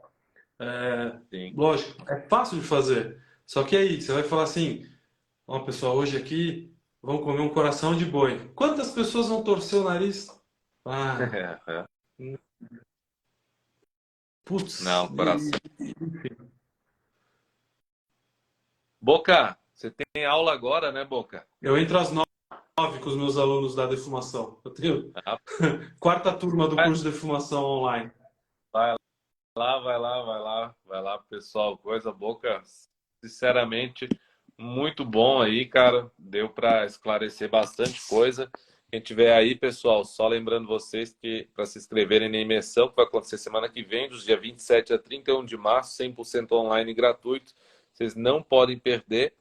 sim. Lógico, é fácil de fazer. Só que aí, você vai falar assim, ó, pessoal, hoje aqui vamos comer um coração de boi. Quantas pessoas vão torcer o nariz? Ah, putz. Não, coração. Boca, você tem aula agora, né, Boca? Eu entro às 9 com os meus alunos da defumação. Eu tenho Ah, quarta turma do Vai curso de defumação online. vai lá, vai lá, vai lá, vai lá, pessoal. Coisa Boca, sinceramente, muito bom aí, cara. Deu para esclarecer bastante coisa. Quem tiver aí, pessoal, só lembrando vocês que para se inscreverem na imersão, que vai acontecer semana que vem, dos dias 27 a 31 de março, 100% online e gratuito. Vocês não podem perder.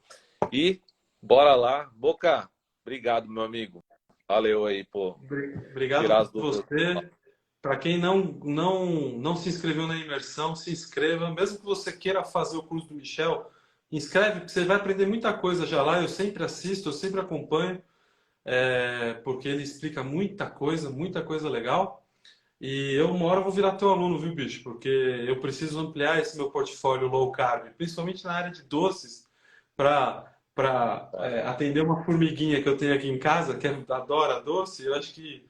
E bora lá. Boca, obrigado, meu amigo. Valeu aí, pô. Obrigado Tirar por as dúvidas. você. Para quem não se inscreveu na imersão, se inscreva. Mesmo que você queira fazer o curso do Michel, inscreve, porque você vai aprender muita coisa já lá. Eu sempre assisto, eu sempre acompanho, porque ele explica muita coisa legal. E eu uma hora vou virar teu aluno, viu, bicho? Porque eu preciso ampliar esse meu portfólio low carb, principalmente na área de doces, para atender uma formiguinha que eu tenho aqui em casa, que adora doce. Eu acho que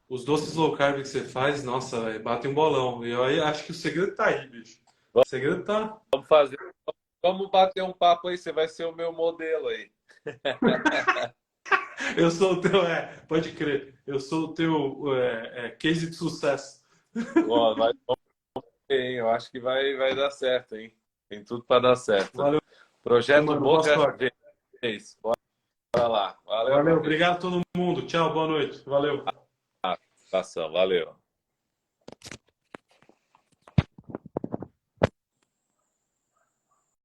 os doces low carb que você faz, nossa, véio, bate um bolão. E eu aí acho que o segredo tá aí, bicho. O segredo tá. Vamos fazer. Vamos bater um papo aí. Você vai ser o meu modelo aí. Eu sou o teu, pode crer. Eu sou o teu case de sucesso. Ó, hein? Eu acho que vai dar certo, hein? Tem tudo para dar certo. Valeu, Projeto mano. Boa Boca sorte. 6. Bora lá. Valeu, meu Valeu, amigo. obrigado a todo mundo. Tchau, boa noite. Valeu. Abração, valeu.